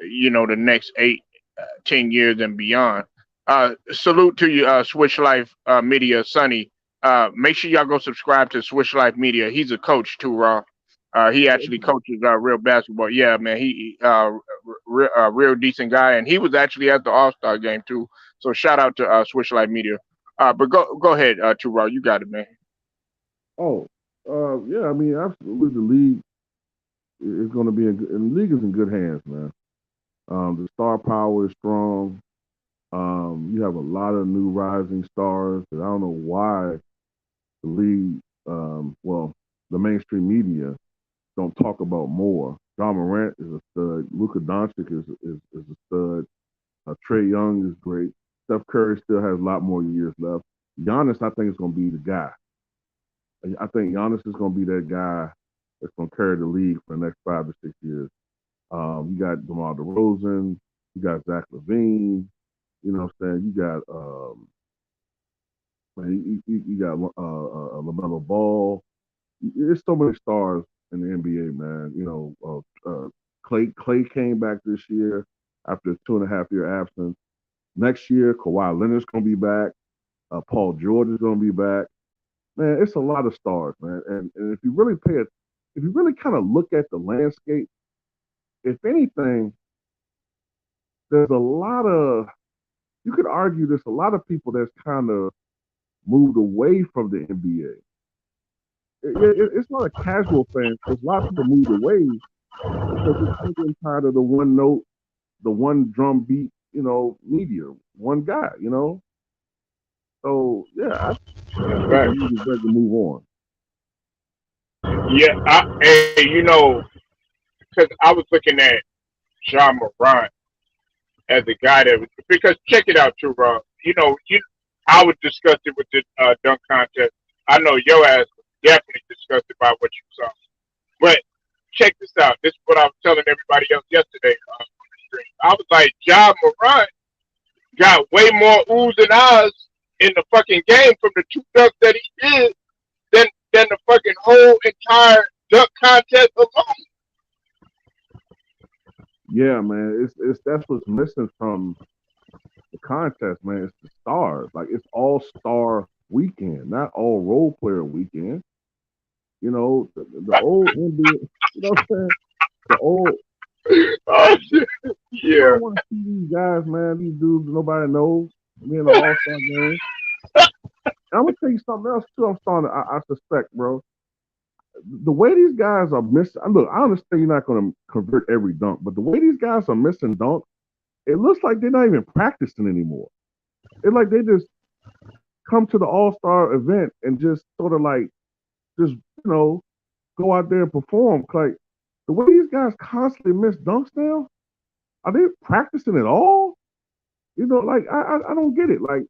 next 8, 10 years and beyond. Salute to you, Switch Life Media, Sonny. Make sure y'all go subscribe to Switch Life Media. He's a coach too, Raw. He actually coaches real basketball. Yeah, man, real decent guy, and he was actually at the All Star game too. So shout out to Switch Life Media. But go ahead, to Raw. You got it, man. Oh, yeah. I mean, absolutely, the league is going to be and the league is in good hands, man. The star power is strong. You have a lot of new rising stars that I don't know why the league, well, the mainstream media don't talk about more. John Morant is a stud. Luka Doncic is a stud. Trey Young is great. Steph Curry still has a lot more years left. Giannis, I think, is going to be the guy. I think Giannis is going to be that guy that's going to carry the league for the next 5 to 6 years. You got DeMar DeRozan. You got Zach LaVine. You know what I'm saying? You got you got LaMelo Ball. There's so many stars in the NBA, man. Clay came back this year after a 2.5 year absence. Next year, Kawhi Leonard's gonna be back. Paul George is gonna be back. Man, it's a lot of stars, man. And if you really if you really kind of look at the landscape, if anything, there's a lot of you could argue there's a lot of people that's kind of moved away from the NBA. It's not a casual thing because a lot of people moved away because they're getting tired of the one note, the one drum beat, media, one guy, So yeah, I think the Right. league is ready to move on. Yeah. Hey, because I was looking at John Morant as a guy that was because check it out too, Rob. I was disgusted with the dunk contest. I know your ass was definitely disgusted by what you saw. But check this out. This is what I was telling everybody else yesterday on the stream. I was like, John Morant got way more oohs and ahs in the fucking game from the two dunks that he did than the fucking whole entire dunk contest alone. Yeah, man, it's that's what's missing from the contest, man. It's the stars. Like it's all star weekend, not all role player weekend. The old NBA. You know what I'm saying? The old. Oh shit. I Yeah. don't want to see these guys, man. These dudes nobody knows being an All Star game. I'm gonna tell you something else too. I'm starting. I suspect, bro. The way these guys are missing. Look, I understand you're not gonna convert every dunk, but the way these guys are missing dunks, it looks like they're not even practicing anymore. It's like they just come to the All Star event and just sort of like just go out there and perform. Like the way these guys constantly miss dunks now, are they practicing at all? Like I don't get it. Like,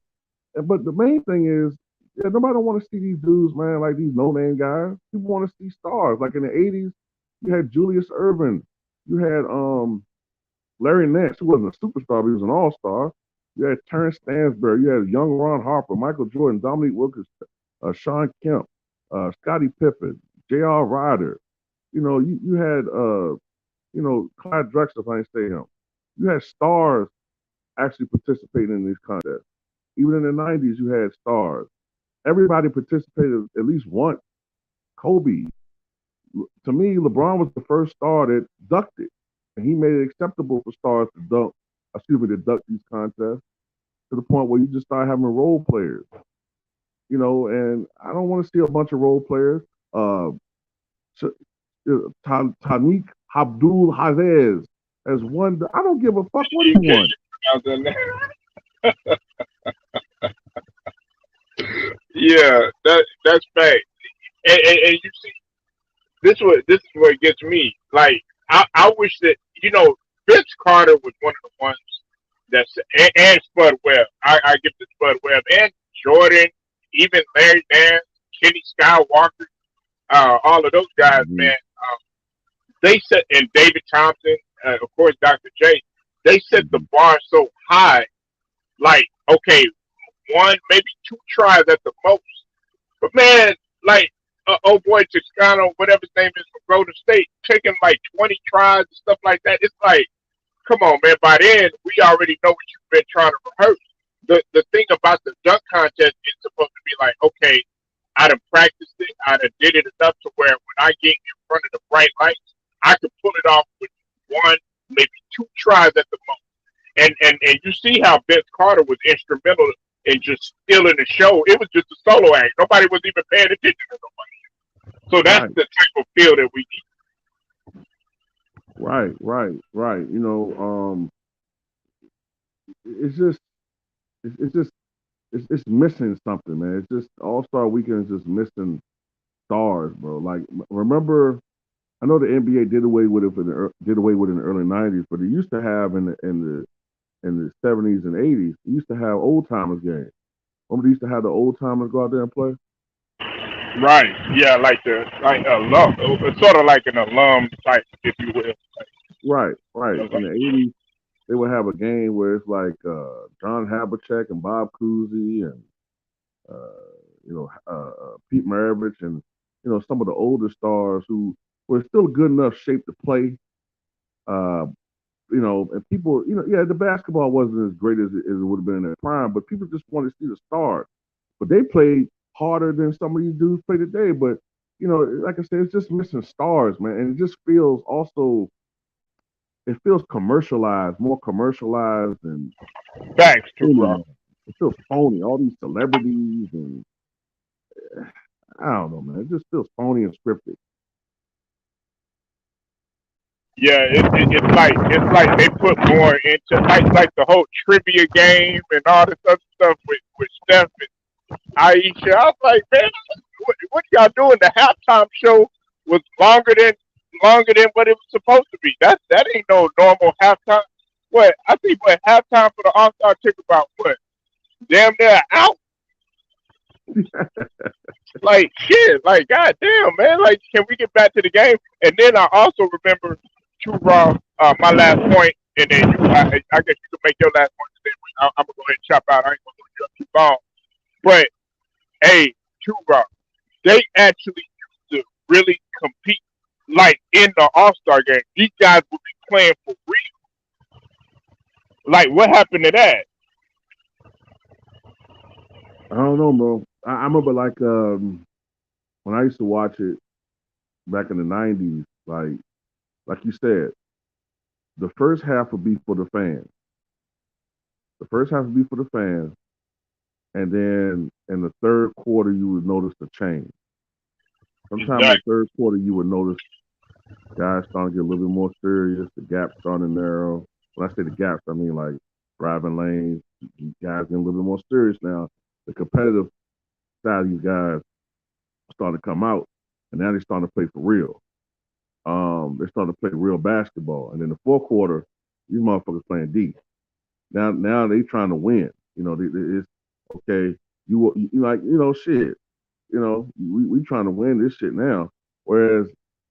but the main thing is, yeah, nobody don't want to see these dudes, man. Like these no name guys. People want to see stars. Like in the '80s, you had Julius Erving, you had Larry Nance, who wasn't a superstar, but he was an all star. You had Terrence Stansbury, you had young Ron Harper, Michael Jordan, Dominique Wilkins, Sean Kemp, Scottie Pippen, J.R. Ryder. You had Clyde Drexler, if I ain't say him. You had stars actually participating in these contests. Even in the '90s, you had stars. Everybody participated at least once. Kobe. To me, LeBron was the first star that ducked it, and he made it acceptable for stars to dunk. To duck these contests. to the point where you just start having role players. And I don't want to see a bunch of role players. Uh, Taniq Abdul Hafez has won. I don't give a fuck what he won. Yeah, that's fact. And you see, this is what gets me. Like I wish that Vince Carter was one of the ones and Spud Webb. I give to Spud Webb and Jordan, even Larry Nance, Kenny Skywalker, all of those guys, Mhm. man. They set and David Thompson, of course, Dr. J. They set the Mhm. bar so high. Like, okay, one maybe two tries at the most. But man, like, oh boy, Toscano, whatever his name is from Golden State, taking like 20 tries and stuff like that. It's like, come on, man. By then, we already know what you've been trying to rehearse. The thing about the dunk contest is supposed to be like, okay, I done practiced it, I done did it enough to where when I get in front of the bright lights, I can pull it off with one, maybe two tries at the most. And you see how Vince Carter was instrumental in just stealing the show. It was just a solo act. Nobody was even paying attention to nobody. So that's Right, the type of feel that we right. It's just, it's just, it's missing something, man. It's just All Star Weekend is just missing stars, bro. Like, remember, I know the NBA did away with it did away with it in the early '90s, but it used to have in the '70s and '80s. It used to have old timers games. Remember, they used to have the old timers go out there and play. need. Right. Yeah, like alum, sort of like an alum type, if you will. Right. In Like, the '80s, they would have a game where it's like John Havlicek and Bob Cousy and Pete Maravich and some of the older stars who were still good enough shape to play. Uh, and people, yeah, the basketball wasn't as great as it would have been in their prime, but people just wanted to see the stars. But they played harder than some of these dudes play today. But like I said, it's just missing stars, man, and it just feels also it feels commercialized, more commercialized, and facts too, bro. phony. It feels phony. All these celebrities, and I don't know, man. It just feels phony and scripted. Yeah, it's like they put more into like the whole trivia game and all this other stuff with Steph and Aisha. I was like, man, what y'all doing? The halftime show was longer than what it was supposed to be. That ain't no normal halftime. I think halftime for the All Star took about damn near an hour. Like shit, like goddamn, man. Like, can we get back to the game? And then I also remember, True Raw, my last point, and then I guess you can make your last point. Today. I'm gonna go ahead and chop out. I ain't gonna go too long. But hey, True Raw, they actually used to really compete, like in the All Star game. These guys would be playing for real. Like, what happened to that? I don't know, bro. I remember like when I used to watch it back in the '90s. Like you said, the first half would be for the fans. The first half would be for the fans, and then in the third quarter you would notice the change. Sometime in the Exactly. third quarter you would notice guys starting to get a little bit more serious. The gaps starting to narrow. When I say the gaps, I mean like driving lanes. Guys getting a little bit more serious now. The competitive side of these guys starting to come out, and now they're starting to play for real. They're starting to play real basketball, and in the fourth quarter, these motherfuckers playing deep. Now they trying to win. It's okay. You like shit. We trying to win this shit now. Whereas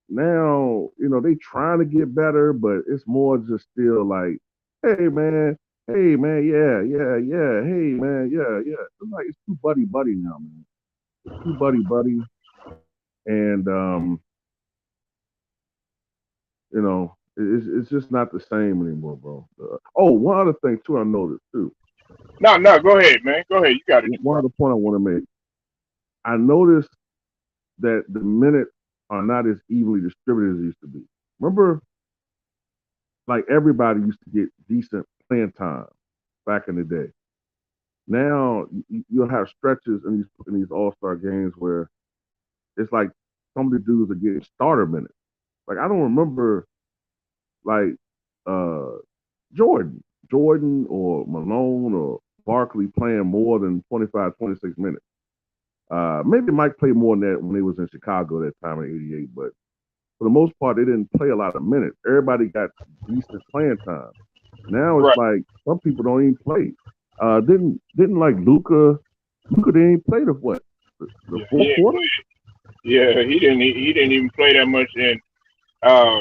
now, they trying to get better, but it's more just still like, hey man, yeah, hey man, yeah. It's like it's too buddy now, man. It's too buddy, and it's just not the same anymore, bro. Oh, one other thing too, I noticed too. No, no, go ahead, man. Go ahead. You got it, One True. other point I want to make. I noticed that the minutes are not as evenly distributed as they used to be. Remember, like everybody used to get decent playing time back in the day. Now you'll have stretches in these All-Star games where it's like some of the dudes are getting starter minutes. Like I don't remember like uh Jordan or Malone or Barkley playing more than 25, 26 minutes. Maybe Mike played more than that when he was in Chicago that time in '88, but for the most part, they didn't play a lot of minutes. Everybody got decent playing time. Now it's Right. like some people don't even play. Didn't like Luca didn't even play the Yeah, fourth quarter. yeah, he didn't even play that much. And uh,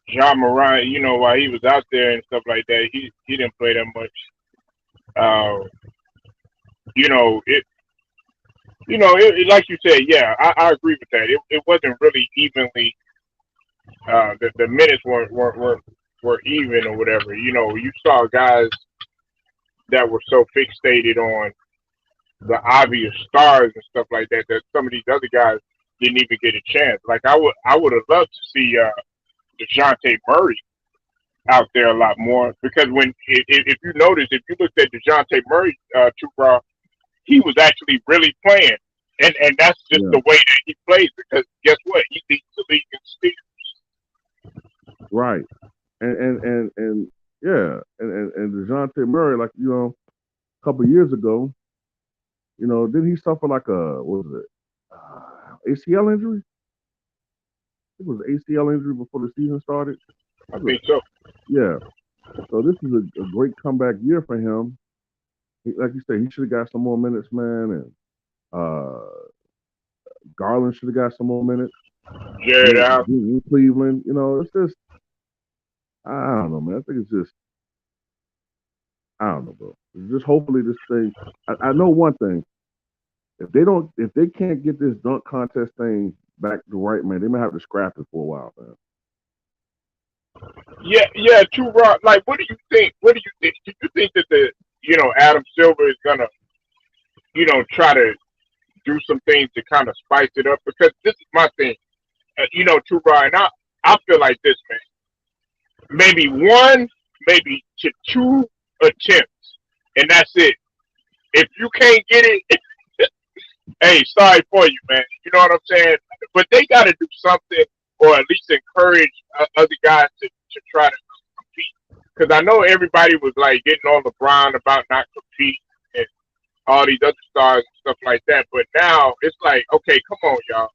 John Moran, you know, while he was out there and stuff like that, he didn't play that much. Uh, you know, like you said, yeah, I agree with that. It wasn't really evenly. The minutes were even or whatever. You know, you saw guys that were so fixated on the obvious stars and stuff like that that some of these other guys didn't even get a chance. Like I would have loved to see Dejounte Murray out there a lot more because if you notice, if you looked at Dejounte Murray, too raw, he was actually really playing, and that's just Yeah, the way that he plays. Because guess what, he leads the league in steals. right. And yeah, and Dejounte Murray, like a couple of years ago, did he suffer like a what was it ACL injury? It was an ACL injury before the season started. I think so. Yeah. So this is a great comeback year for him. Like you said, he should have got some more minutes, man, and uh, Garland should have got some more minutes Jared Allen. in Cleveland. It's just I don't know, man. I think it's just I don't know, bro. It's just hopefully this thing. I know one thing. If they can't get this dunk contest thing back to right, man, they might have to scrap it for a while, man. Yeah, yeah, too raw. Like, what do you think? What do you think? Do you think that Adam Silver is gonna try to do some things to kind of spice it up? Because this is my thing. Too raw, and I feel like this, man. Maybe one, maybe to two attempts, and that's it. If you can't get it, hey, sorry for you, man. You know what I'm saying? But they got to do something, or at least encourage other guys to try to compete. Because I know everybody was like getting on LeBron about not competing and all these other stars and stuff like that. But now it's like, okay, come on, y'all.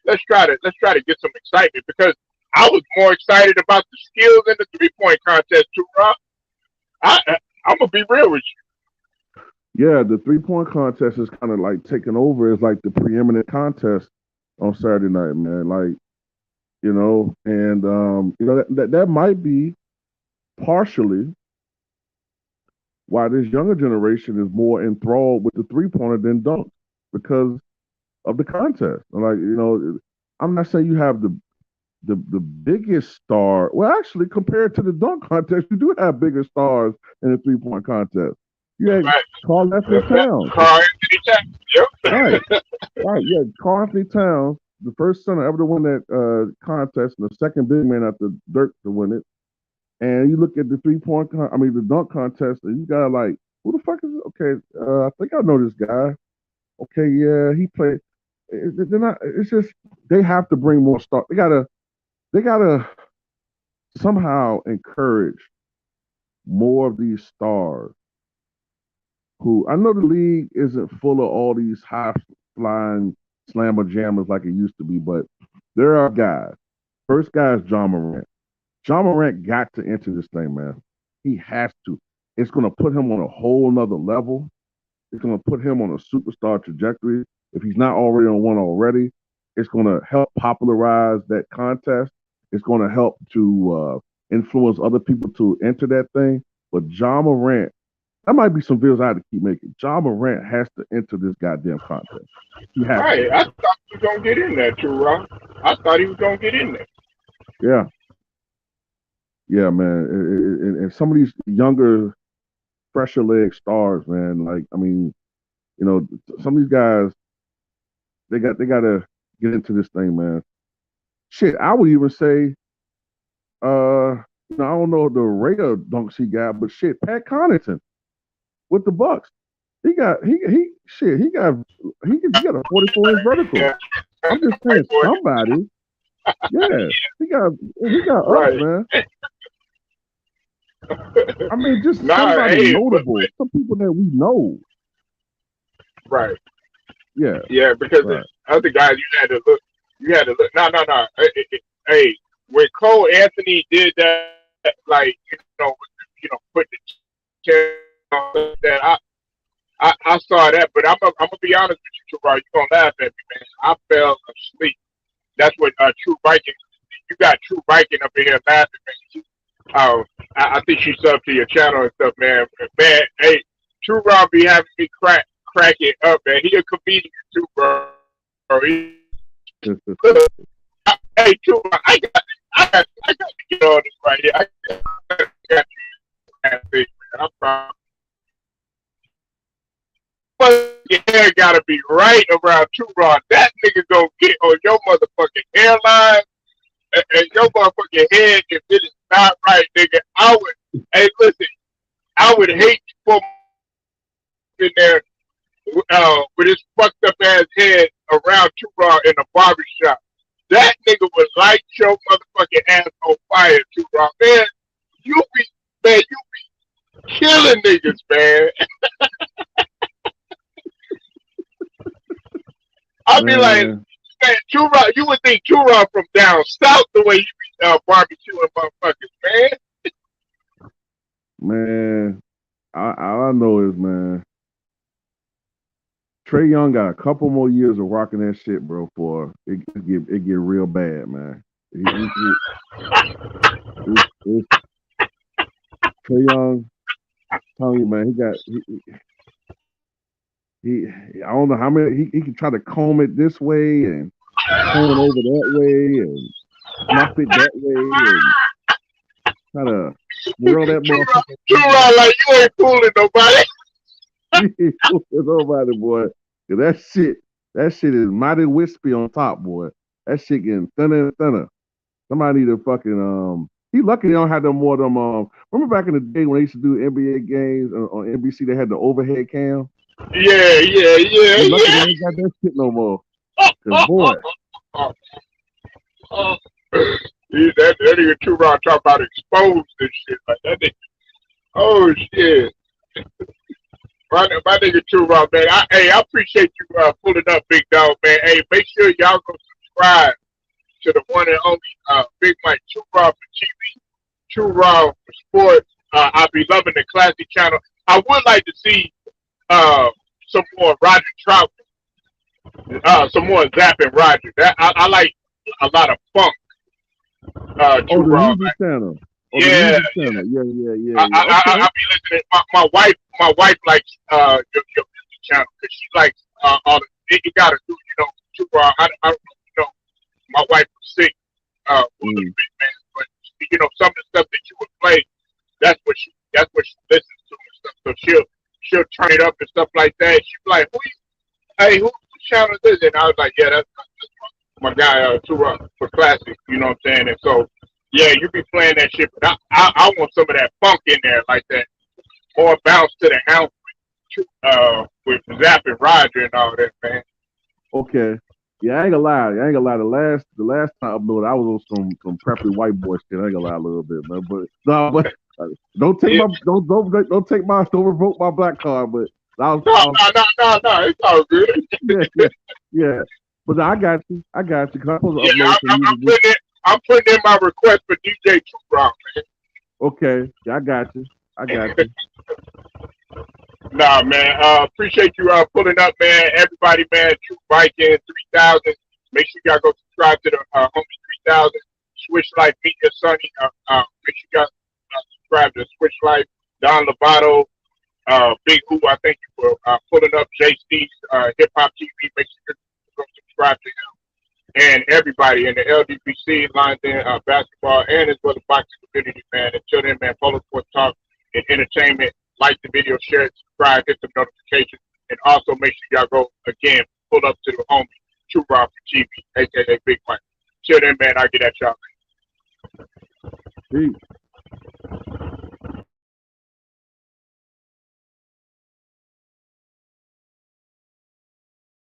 Let's try to get some excitement because I was more excited about the skills in the 3-point contest too, Rob. I'm gonna be real with Yeah, the 3-point contest is kind of like taking over as like the preeminent contest on Saturday night, man. Like, and that might be partially why this younger generation is more enthralled with the 3-pointer than dunks because of the contest. Like, I'm not saying you have the biggest star. Well, actually, compared to the dunk contest, you do have bigger stars in the 3-point contest. You you. had Right. Carl Anthony Towns. Carl Anthony Towns. Right, Yep. right. Yeah, Carl Anthony Towns, the first center ever to win that contest, and the second big man after Dirk to win it. And you look at the the dunk contest, and you got like, who the fuck is it? Okay, I think I know this guy. Okay, yeah, he played. They're not. It's just they have to bring more stars. They gotta somehow encourage more of these stars who I know the league isn't full of all these high flying slammer jammers like it used to be, but there are guys. First guy is John Morant. John Morant got to enter this thing, man. He has to. It's going to put him on a whole nother level. It's going to put him on a superstar trajectory. If he's not already on one already, it's going to help popularize that contest. It's going to help to influence other people to enter that thing. But John Morant, that might be some bills I have to keep making. John Morant has to enter this goddamn contest. He has Right. to. I thought he was gonna get in there too, Rob. I thought he was gonna get in there. Yeah, yeah, man. And some of these younger, fresher leg stars, man. Like, I mean, some of these guys, they got to get into this thing, man. Shit, I would even say, I don't know the rate of dunks he got, but shit, Pat Connaughton with the Bucks. He got a 44-inch vertical. Yeah. I'm just saying somebody. Yeah, he got us, Right. man. I mean, just Nah, somebody hey, notable. Some people that we know. right. Yeah. Yeah, because Right. the other guys, you had to look. No, no, no. Hey, when Cole Anthony did that, like put the chair on that, I saw that, but I'm gonna be honest with you, True. You gonna laugh at me, man? I fell asleep. That's what True Viking. You got True Viking up in here laughing, man. I think she's up to your channel and stuff, man. Man, hey, True Rob be having me crack it up, man. He a comedian too, bro. He, hey, True Rob, I got to get on this right here. I got you, man. I'm proud. Your hair gotta be right around True Rob. That nigga gonna get on your motherfucking hairline and your motherfucking head if it is not right, nigga. Hey, listen, I would hate for in there with his fucked up ass head around Turok in a barbershop. That nigga would light your motherfucking ass on fire, Turok. You be killing niggas, man. I'll be like, man, Turok, you would think Turok from down south the way you be barbecuing motherfuckers, man. Man, all I know is, man, Trae Young got a couple more years of rocking that shit, bro. For it get real bad, man. Trae Young, I'm telling you, man, he I don't know how many he can try to comb it this way and comb it over that way and snap it that way and try to swirl that motherfucker. Turok, like you ain't fooling nobody. You ain't fooling nobody, boy. That shit is mighty wispy on top, boy. That shit getting thinner and thinner. Somebody need to fucking he lucky they don't have them more them remember back in the day when they used to do NBA games on NBC, they had the overhead cam. Yeah. He lucky they ain't got that shit no more. Cause boy. That nigga Turok talk about exposed and shit like that nigga. Oh shit. My nigga Turok, man. I appreciate you pulling up, big dog, man. Hey, make sure y'all go subscribe to the one and only Big Mike Turok for TV, Turok for sports. I'll be loving the classic channel. I would like to see some more Roger Trout, some more Zapp and Roger. That I like a lot of funk. The music channel. Yeah. Yeah. I be listening. My wife likes your music channel because she likes all the. You gotta do, Turok. I my wife was sick for a little bit, man. But some of the stuff that you would play, that's what she listens to and stuff. So she'll turn it up and stuff like that. She'll be like, who channel is this? And I was like, yeah, that's my guy Turok for classic. You know what I'm saying? And so yeah, you be playing that shit, but I want some of that funk in there, like that more bounce to the house with Zapp and Roger and all that, man. Okay. Yeah, I ain't gonna lie. The last time I uploaded, I was on some preppy white boy shit. I ain't gonna lie a little bit, man. But don't revoke my black card. But no, it's all good. Yeah. But I got you. I'm putting in my request for DJ Turok, man. Okay, yeah, I got you. Nah, man. Appreciate you pulling up, man. Everybody, man. True Viking 3000. Make sure y'all go subscribe to the Homie 3000. Switch Life, meet your sonny. Make sure y'all subscribe to Switch Life. Don Lovato, Big Who. I thank you for pulling up. JC's Hip Hop TV. Make sure you go subscribe to him. And everybody in the LDPC, lines in basketball, and as well as boxing community, man. Until then, man, follow Sports Talk and Entertainment. Like the video, share it, subscribe, hit the notifications, and also make sure y'all go again, pull up to the homie, Turok for TV, aka Big Mike. Till then, man, I'll get at y'all. Peace.